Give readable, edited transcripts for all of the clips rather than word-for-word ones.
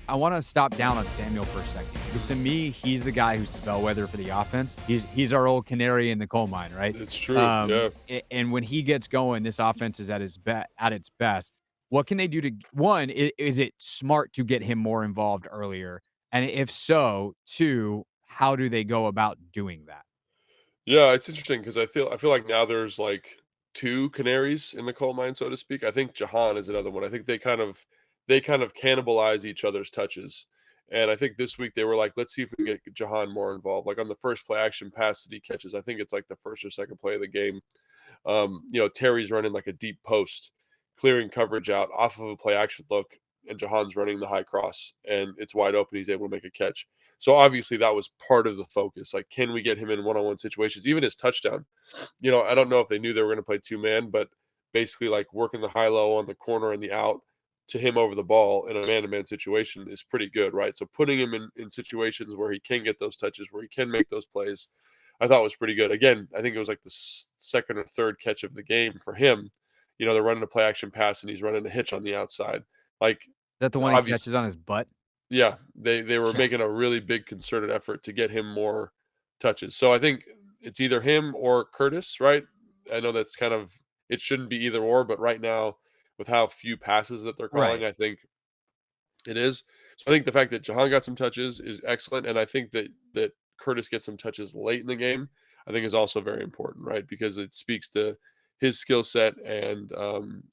I want to stop down on Samuel for a second because to me, he's the guy who's the bellwether for the offense. He's our old canary in the coal mine, right? It's true. Yeah. And when he gets going, this offense is at its best. What can they do to one? Is it smart to get him more involved earlier? And if so, two, how do they go about doing that? Yeah, it's interesting because I feel like now there's like 2 canaries in the coal mine, so to speak. I think Jahan is another one. I think they kind of cannibalize each other's touches. And I think this week they were like, let's see if we can get Jahan more involved. Like on the first play action pass that he catches, I think it's like the first or second play of the game. Terry's running like a deep post, clearing coverage out off of a play action look, and Jahan's running the high cross, and it's wide open. He's able to make a catch. So obviously that was part of the focus. Like, can we get him in one-on-one situations? Even his touchdown. I don't know if they knew they were going to play two man, but basically like working the high low on the corner and the out to him over the ball in a man-to-man situation is pretty good, right? So putting him in situations where he can get those touches, where he can make those plays, I thought was pretty good. Again, I think it was like the second or third catch of the game for him. They're running a play action pass and he's running a hitch on the outside. Like, Is that the one he obvious, catches on his butt? yeah, they were Yeah. making a really big concerted effort to get him more touches. So I think it's either him or Curtis, right? I know that's kind of it shouldn't be either or, but right now with how few passes that they're calling, Right. I think it is. So I think the fact that Jahan got some touches is excellent, and I think that Curtis gets some touches late in the game, I think is also very important, right? Because it speaks to his skill set, and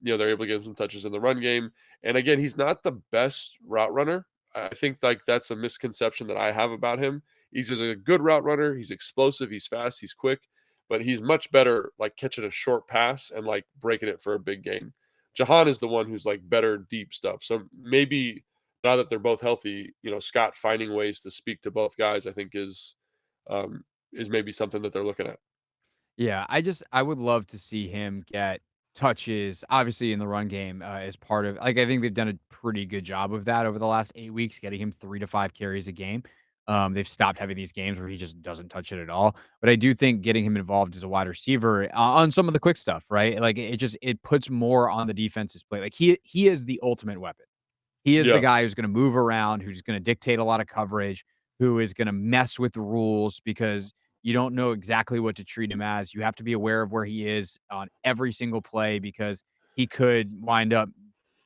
they're able to get him some touches in the run game. And again, he's not the best route runner. I think like that's a misconception that I have about him. He's just a good route runner. He's explosive. He's fast. He's quick, but he's much better like catching a short pass and like breaking it for a big gain. Jahan is the one who's like better deep stuff. So maybe now that they're both healthy, Scott finding ways to speak to both guys, I think is maybe something that they're looking at. Yeah, I would love to see him get touches, obviously in the run game, as part of like I think they've done a pretty good job of that over the last 8 weeks, getting him 3 to 5 carries a game. They've stopped having these games where he just doesn't touch it at all. But I do think getting him involved as a wide receiver on some of the quick stuff, right? Like it puts more on the defense's plate. Like he is the ultimate weapon. He is the Yeah, guy who's gonna move around, who's gonna dictate a lot of coverage, who is gonna mess with the rules because you don't know exactly what to treat him as. You have to be aware of where he is on every single play because he could wind up,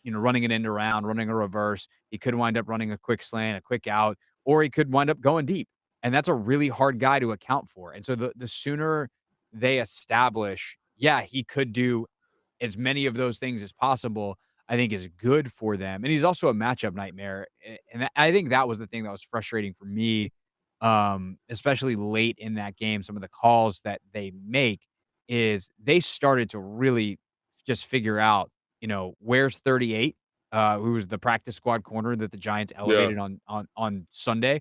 running an end around, running a reverse. He could wind up running a quick slant, a quick out, or he could wind up going deep. And that's a really hard guy to account for. And so the sooner they establish, yeah, he could do as many of those things as possible, I think is good for them. And he's also a matchup nightmare. And I think that was the thing that was frustrating for me, especially late in that game. Some of the calls that they make is they started to really just figure out, where's 38, who was the practice squad corner that the Giants yeah, elevated on Sunday,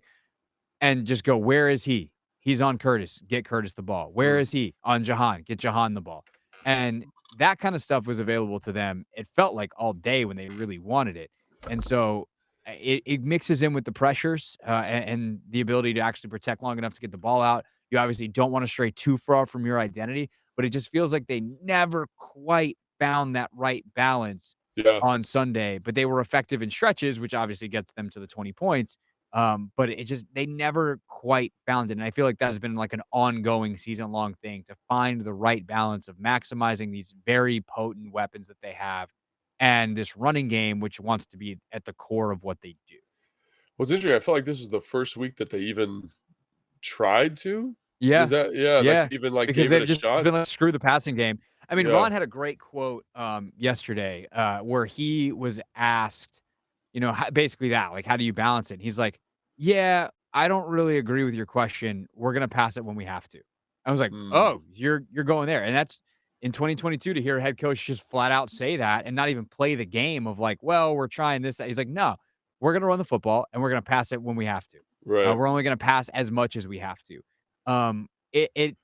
and just go, where is he? He's on Curtis. Get Curtis the ball. Where mm, is he? On Jahan. Get Jahan the ball. And that kind of stuff was available to them. It felt like all day when they really wanted it. And so it mixes in with the pressures and the ability to actually protect long enough to get the ball out. You obviously don't want to stray too far from your identity, but it just feels like they never quite found that right balance yeah. on Sunday. But they were effective in stretches, which obviously gets them to the 20 points. But it just they never quite found it, and I feel like that has been like an ongoing season-long thing to find the right balance of maximizing these very potent weapons that they have, and this running game, which wants to be at the core of what they do. What's interesting, I felt like this was the first week that they even tried to. Is Yeah. that yeah, like Yeah, even like because gave it they've a just shot? been like, "Screw the passing game." I mean, Yeah. Ron had a great quote, yesterday, where he was asked, ho basically that, like, "How do you balance it?" And he's like, "Yeah, I don't really agree with your question. We're gonna pass it when we have to." I was like, Mm, "Oh, you're going there." And that's in 2022 to hear a head coach just flat out say that and not even play the game of like, "Well, we're trying this, that." He's like, "No, we're gonna run the football, and we're gonna pass it when we have to. right. We're only gonna pass as much as we have to." It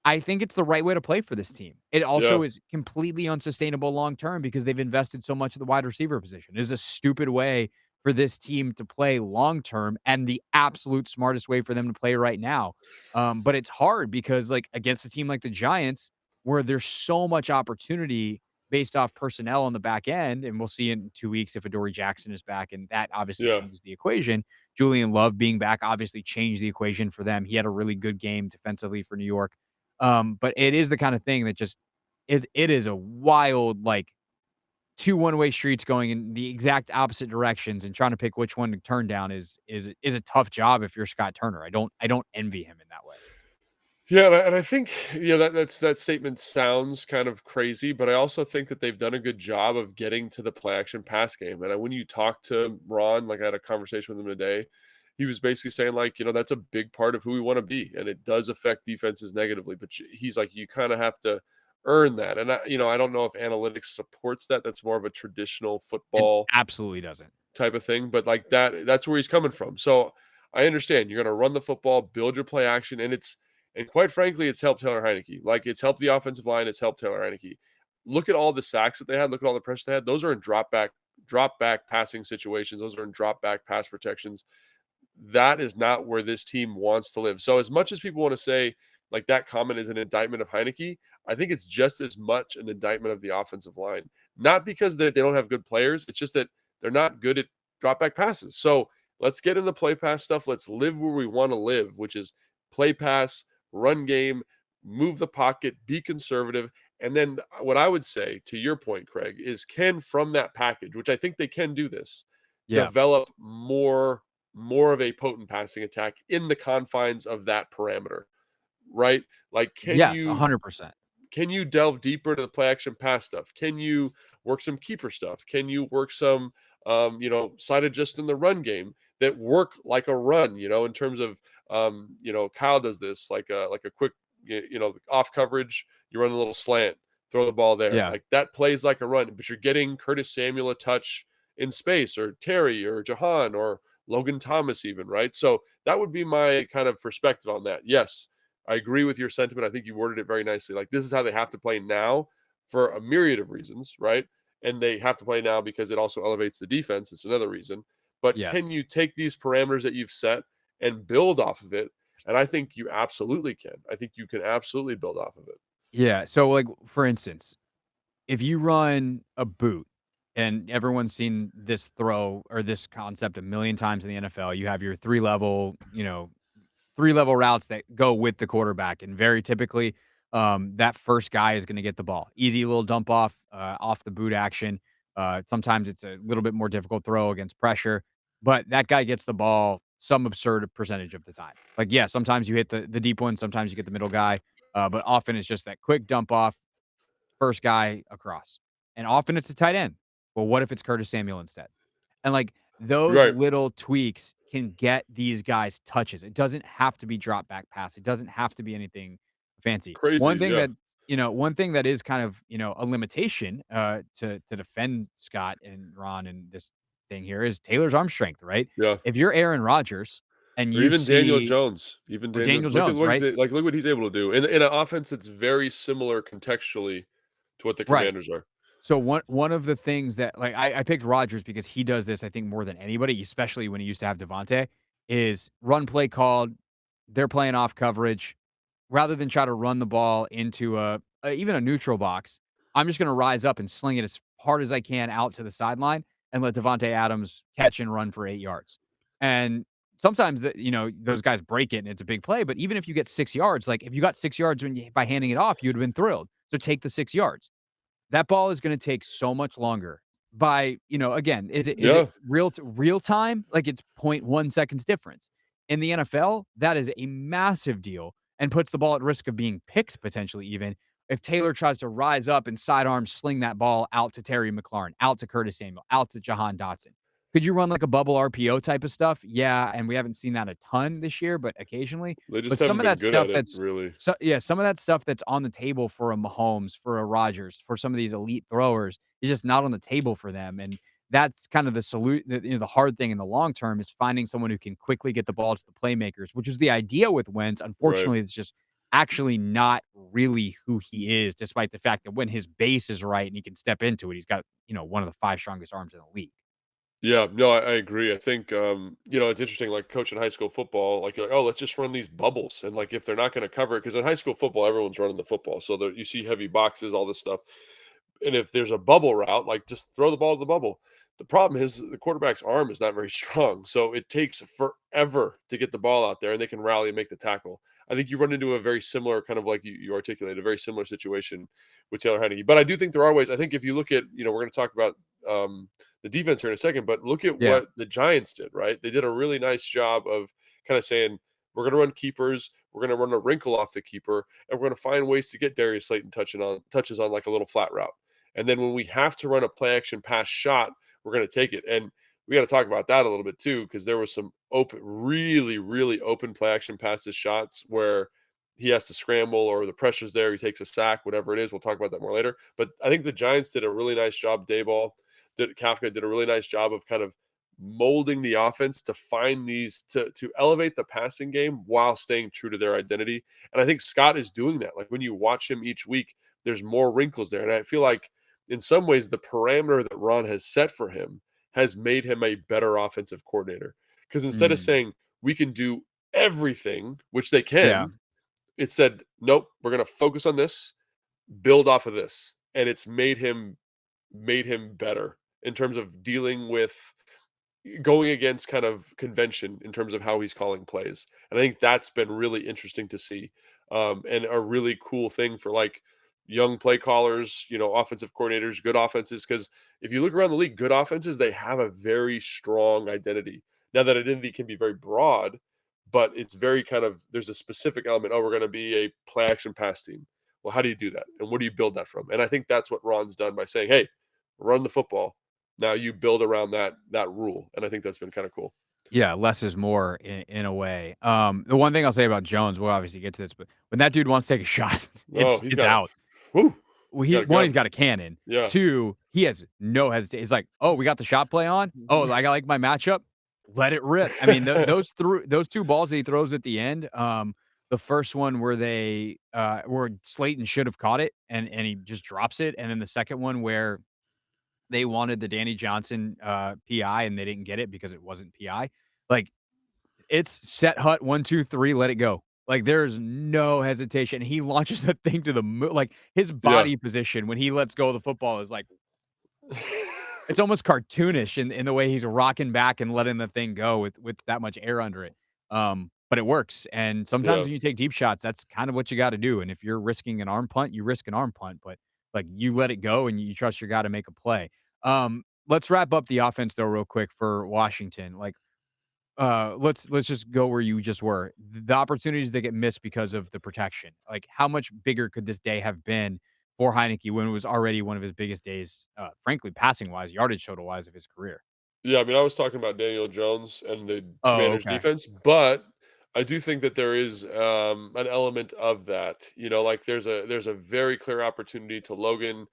I think it's the right way to play for this team. It Yeah. also is completely unsustainable long term because they've invested so much in the wide receiver position. It is a stupid way for this team to play long term and the absolute smartest way for them to play right now. But it's hard because, like, against a team like the Giants, where there's so much opportunity, based off personnel on the back end, and we'll see in 2 weeks if Adoree Jackson is back, and that obviously Yeah. changes the equation. Julian Love being back obviously changed the equation for them. He had a really good game defensively for New York. But it is the kind of thing that just it is a wild, like, 2 one-way streets going in the exact opposite directions, and trying to pick which one to turn down is a tough job if you're Scott Turner. I don't envy him in that way. Yeah, and I think, that statement sounds kind of crazy, but I also think that they've done a good job of getting to the play action pass game. And when you talk to Ron, like I had a conversation with him today, he was basically saying like, that's a big part of who we want to be, and it does affect defenses negatively. But he's like, you kind of have to earn that. And I don't know if analytics supports that. That's more of a traditional It football absolutely doesn't. type of thing, but like that's where he's coming from. So I understand you're going to run the football, build your play action, and quite frankly, it's helped Taylor Heinicke. Like it's helped the offensive line, it's helped Taylor Heinicke. Look at all the sacks that they had. Look at all the pressure they had. Those are in drop back passing situations. Those are in drop back pass protections. That is not where this team wants to live. So as much as people want to say like that comment is an indictment of Heinicke, I think it's just as much an indictment of the offensive line. Not because they don't have good players. It's just that they're not good at drop back passes. So let's get in the play pass stuff. Let's live where we want to live, which is play pass, run game, move the pocket, be conservative. And then what I would say to your point, Craig, is can from that package, which I think they can do this, Yeah. develop more of a potent passing attack in the confines of that parameter, right? Like Yes, 100%. can you delve deeper into the play action pass stuff? Can you work some keeper stuff? Can you work some side adjust in the run game that work like a run, in terms of Kyle does this like a quick off coverage, you run a little slant, throw the ball there. Yeah. Like that plays like a run, but you're getting Curtis Samuel a touch in space, or Terry or Jahan or Logan Thomas even, right? So that would be my kind of perspective on that. Yes, I agree with your sentiment. I think you worded it very nicely. Like this is how they have to play now for a myriad of reasons, right? And they have to play now because it also elevates the defense. It's another reason. But can Yes. you take these parameters that you've set and build off of it? And I think you absolutely can. I think you can absolutely build off of it. Yeah, so, like, for instance, if you run a boot, and everyone's seen this throw or this concept a million times in the NFL, you have your 3-level routes that go with the quarterback, and very typically, that first guy is gonna get the ball. Easy little dump off the boot action. Sometimes it's a little bit more difficult throw against pressure, but that guy gets the ball some absurd percentage of the time. Like, yeah, sometimes you hit the deep one, sometimes you get the middle guy, but often it's just that quick dump off, first guy across. And often it's a tight end. Well, what if it's Curtis Samuel instead? And, like, those Right. little tweaks can get these guys touches. It doesn't have to be drop back pass. It doesn't have to be anything fancy. Crazy. Yeah. One thing that is kind of, a limitation, to defend Scott and Ron and this thing here is Taylor's arm strength, right? Yeah. If you're Aaron Rodgers and Or you even Daniel see Jones. Even or Daniel. Daniel Jones, right? Look what he's able to do in an offense that's very similar contextually to what the Right. Commanders are. So one of the things that, like, I picked Rodgers because he does this, I think, more than anybody, especially when he used to have Devontae, is run play called. They're playing off coverage. Rather than try to run the ball into even a neutral box, I'm just gonna rise up and sling it as hard as I can out to the sideline and let Devontae Adams catch and run for 8 yards. And sometimes those guys break it and it's a big play, but even if you get 6 yards, like, if you got 6 yards by handing it off, you'd have been thrilled. So take the 6 yards. That ball is gonna take so much longer by, again, is it Yeah. real time? Like, it's point 0.1 seconds difference. In the NFL, that is a massive deal and puts the ball at risk of being picked potentially even if Taylor tries to rise up and sidearm sling that ball out to Terry McLaurin, out to Curtis Samuel, out to Jahan Dotson. Could you run like a bubble RPO type of stuff? Yeah, and we haven't seen that a ton this year, but occasionally. They just But some haven't of been that good stuff at it, that's really. some of that stuff that's on the table for a Mahomes, for a Rodgers, for some of these elite throwers is just not on the table for them. And that's kind of the hard thing in the long term is finding someone who can quickly get the ball to the playmakers, which was the idea with Wentz. Right. Unfortunately, it's just actually not really who he is, despite the fact that when his base is right and he can step into it, he's got, one of the 5 strongest arms in the league. Yeah, no, I agree. I think it's interesting, like coaching high school football, like you're like, oh, let's just run these bubbles. And like if they're not going to cover it, because in high school football, everyone's running the football. So there, you see heavy boxes, all this stuff. if there's a bubble route, like just throw the ball to the bubble. The problem is the quarterback's arm is not very strong, so it takes forever to get the ball out there, and they can rally and make the tackle. I think you run into a very similar kind of like you articulated, a very similar situation with Taylor Heinicke. But I do think there are ways. I think if you look at, we're going to talk about the defense here in a second, but look at Yeah. what the Giants did, right? They did a really nice job of kind of saying, we're going to run keepers, we're going to run a wrinkle off the keeper, and we're going to find ways to get Darius Slayton touches on like a little flat route. And then when we have to run a play action pass shot, we're going to take it. And we got to talk about that a little bit too, because there was some open, really, really open play action passes shots where he has to scramble or the pressure's there. He takes a sack, whatever it is. We'll talk about that more later. But I think the Giants did a really nice job. Dayball Kafka did a really nice job of kind of molding the offense to find these to elevate the passing game while staying true to their identity. And I think Scott is doing that. Like when you watch him each week, there's more wrinkles there. And I feel like in some ways the parameter that Ron has set for him has made him a better offensive coordinator. Because instead of Mm. saying we can do everything, which they Yeah. can, it said, nope, we're going to focus on this, build off of this. And it's made him better in terms of dealing with going against kind of convention in terms of how he's calling plays. And I think that's been really interesting to see, and a really cool thing for like young play callers, offensive coordinators, good offenses. Because if you look around the league, good offenses, they have a very strong identity. Now that identity can be very broad, but it's very kind of there's a specific element. Oh, we're going to be a play action pass team. Well, how do you do that? And what do you build that from? And I think that's what Ron's done by saying, hey, run the football. Now you build around that rule, and I think that's been kinda cool. Yeah, less is more in a way. The one thing I'll say about Jones, we'll obviously get to this, but when that dude wants to take a shot, Oh, it's out. whoo, Well, he's got a he's gun. got a cannon. Yeah. 2, he has no hesitation. It's like, "Oh, we got the shot play on? Oh, like, I like my matchup? Let it rip." I mean, those 2 balls that he throws at the end, the first one where Slayton should have caught it and he just drops it, and then the second one where they wanted the Danny Johnson, PI and they didn't get it because it wasn't PI. Like, it's set hut 1, 2, 3, let it go. Like, there's no hesitation. He launches that thing to the like, his Yeah. body position when he lets go of the football is like it's almost cartoonish in the way he's rocking back and letting the thing go with that much air under it. But it works, and sometimes Yeah. when you take deep shots, that's kind of what you gotta do, and if you're risking an arm punt, you risk an arm punt, but, like, you let it go and you trust your guy to make a play. Let's wrap up the offense, though, real quick for Washington. Like, let's just go where you just were. The opportunities that get missed because of the protection. Like, how much bigger could this day have been for Heineke when it was already one of his biggest days, frankly, passing wise, yardage total wise of his career? Yeah, I mean, I was talking about Daniel Jones and the Oh, Commanders' okay. defense, but I do think that there is, an element of that. Like there's a very clear opportunity to Logan,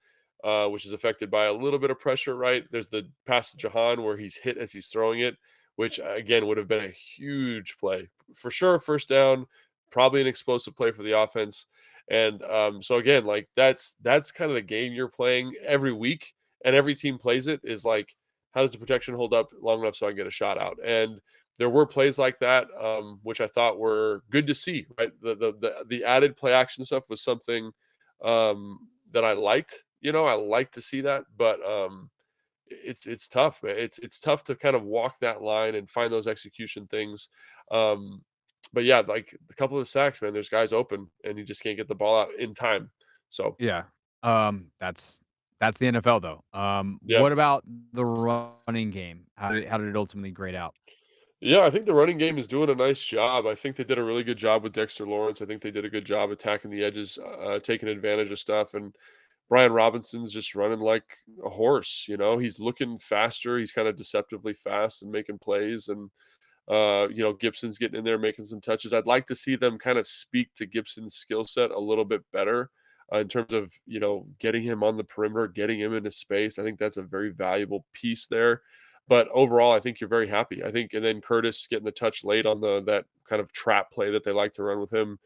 which is affected by a little bit of pressure, right? There's the pass to Jahan where he's hit as he's throwing it, which again would have been a huge play for sure. First down, probably an explosive play for the offense, and so again, like that's kind of the game you're playing every week, and every team plays it. Is like how does the protection hold up long enough so I can get a shot out? And there were plays like that, which I thought were good to see. Right, the added play action stuff was something that I liked. I like to see that, but it's tough, man. It's tough to kind of walk that line and find those execution things. Um, but yeah, like a couple of the sacks, man. There's guys open, and you just can't get the ball out in time. So Yeah. That's the NFL though. yeah, What about the running game? How did it ultimately grade out? yeah, I think the running game is doing a nice job. I think they did a really good job with Dexter Lawrence. I think they did a good job attacking the edges, taking advantage of stuff. And Brian Robinson's just running like a horse. He's looking faster. He's kind of deceptively fast and making plays. And Gibson's getting in there making some touches. I'd like to see them kind of speak to Gibson's skill set a little bit better in terms of getting him on the perimeter, getting him into space. I think that's a very valuable piece there. But overall, I think you're very happy. I think, and then Curtis getting the touch late on that kind of trap play that they like to run with him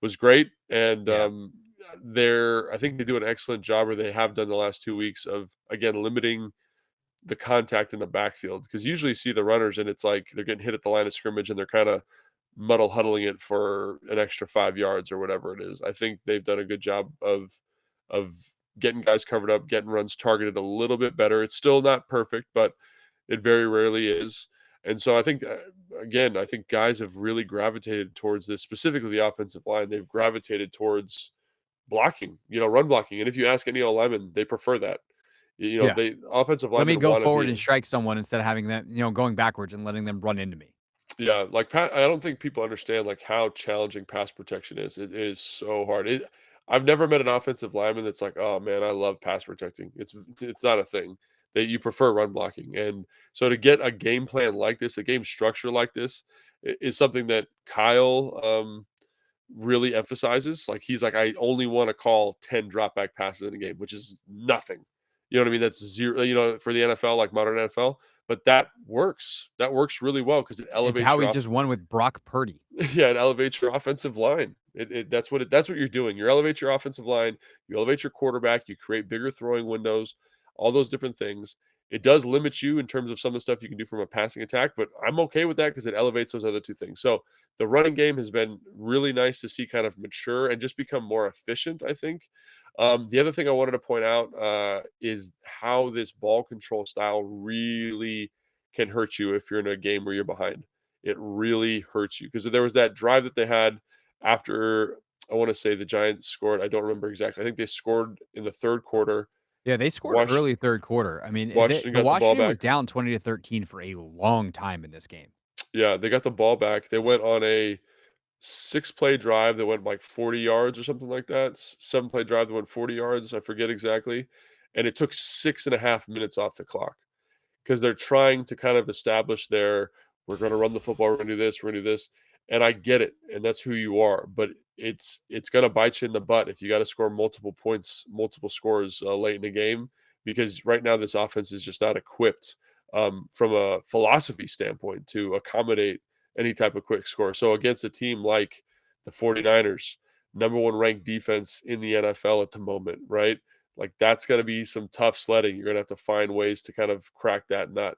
was great. And Yeah. I think they do an excellent job, or they have done the last 2 weeks of again limiting the contact in the backfield, because usually you see the runners and it's like they're getting hit at the line of scrimmage and they're kind of muddle huddling it for an extra 5 yards or whatever it is. I think they've done a good job of getting guys covered up, getting runs targeted a little bit better. It's still not perfect, but it very rarely is. And so I think, again, I think guys have really gravitated towards this, specifically the offensive line. They've gravitated towards blocking, run blocking. And if you ask any lineman, they prefer that. Yeah. They offensive Let me linemen go want to forward and be. strike someone instead of having them, going backwards and letting them run into me. Yeah, like I don't think people understand like how challenging pass protection is. It is so hard. I've never met an offensive lineman that's like, "Oh man, I love pass protecting." It's not a thing. That you prefer run blocking. And so to get a game plan like this, a game structure like this is something that Kyle really emphasizes. Like he's like, I only want to call 10 drop back passes in a game, which is nothing. You know what I mean? That's zero, for the NFL, like modern NFL. But that works. That works really well because it It's elevates how your he off. just won with Brock Purdy. Yeah, it elevates your offensive line. That's what you're doing. You elevate your offensive line, you elevate your quarterback, you create bigger throwing windows, all those different things. It does limit you in terms of some of the stuff you can do from a passing attack, but I'm okay with that because it elevates those other two things. So the running game has been really nice to see kind of mature and just become more efficient, I think. The other thing I wanted to point out is how this ball control style really can hurt you if you're in a game where you're behind. It really hurts you because there was that drive that they had after, I want to say the Giants scored. I don't remember exactly. I think they scored in the third quarter. Yeah, they scored Wash, early third quarter. I mean, Washington the got the ball Washington was back. down 20-13 for a long time in this game. Yeah, they got the ball back. They went on a 6 play drive that went like 40 yards or something like that. 7 play drive that went 40 yards. I forget exactly. And it took 6.5 minutes off the clock because they're trying to kind of establish we're going to run the football, we're going to do this, we're going to do this. And I get it, and that's who you are. But it's going to bite you in the butt if you got to score multiple points, multiple scores late in the game, because right now this offense is just not equipped from a philosophy standpoint to accommodate any type of quick score. So against a team like the 49ers, number one ranked defense in the NFL at the moment, right? Like that's going to be some tough sledding. You're going to have to find ways to kind of crack that nut.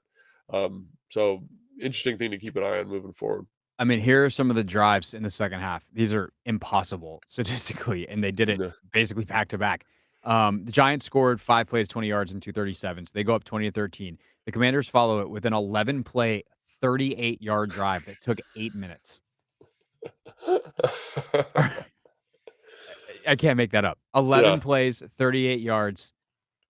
So interesting thing to keep an eye on moving forward. I mean, here are some of the drives in the second half. These are impossible statistically, and they did it Yeah. basically back to back. The Giants scored 5 plays, 20 yards, and 2:37. So they go up 20-13. The Commanders follow it with an 11-play, 38-yard drive that took 8 minutes. I can't make that up. 11 Yeah. plays, 38 yards,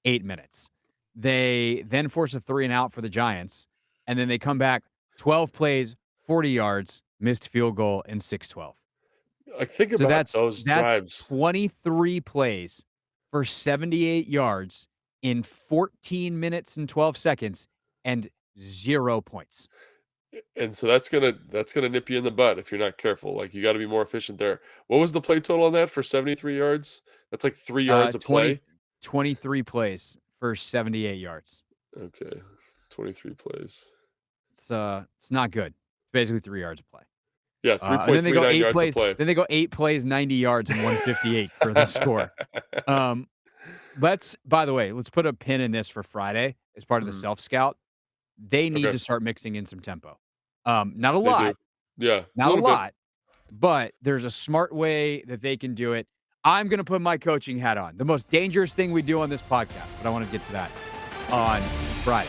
8 minutes. They then force a 3-and-out for the Giants, and then they come back 12 plays, 40 yards, missed field goal, and 6-12. Like think So about that's those that's drives. 23 plays for 78 yards in 14 minutes and 12 seconds and 0 points. And so that's gonna nip you in the butt if you're not careful. Like you got to be more efficient there. What was the play total on that for 73 yards? That's like 3 yards a 20 play. 23 plays for 78 yards. Okay, 23 plays. It's not good. It's basically 3 yards a play. Yeah, And then they go 3.39 8 yards a plays. play. Then they go 8 plays, 90 yards, and 158 for the score. Um, by the way, let's put a pin in this for Friday as part of the Mhm. self scout. They need Okay, to start mixing in some tempo. Not a they do. lot, Yeah, a not a little bit. lot, but there's a smart way that they can do it. I'm going to put my coaching hat on. The most dangerous thing we do on this podcast, but I want to get to that on Friday.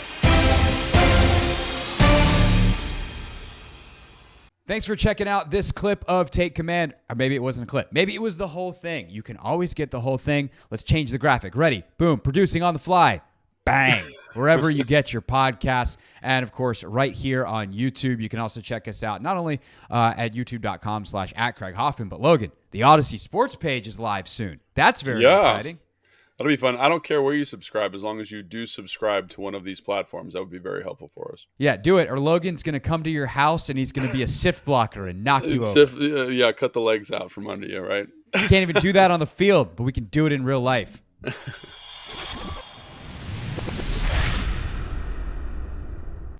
Thanks for checking out this clip of Take Command. Or maybe it wasn't a clip. Maybe it was the whole thing. You can always get the whole thing. Let's change the graphic. Ready? Boom. Producing on the fly. Bang. Wherever you get your podcasts. And, of course, right here on YouTube. You can also check us out not only at youtube.com/@CraigHoffman, but Logan, the Odyssey Sports page is live soon. That's very exciting. That'll be fun. I don't care where you subscribe, as long as you do subscribe to one of these platforms. That would be very helpful for us. Yeah, do it. Or Logan's going to come to your house and he's going to be a sift blocker and knock you over. Yeah, cut the legs out from under you, right? Can't even do that on the field, but we can do it in real life.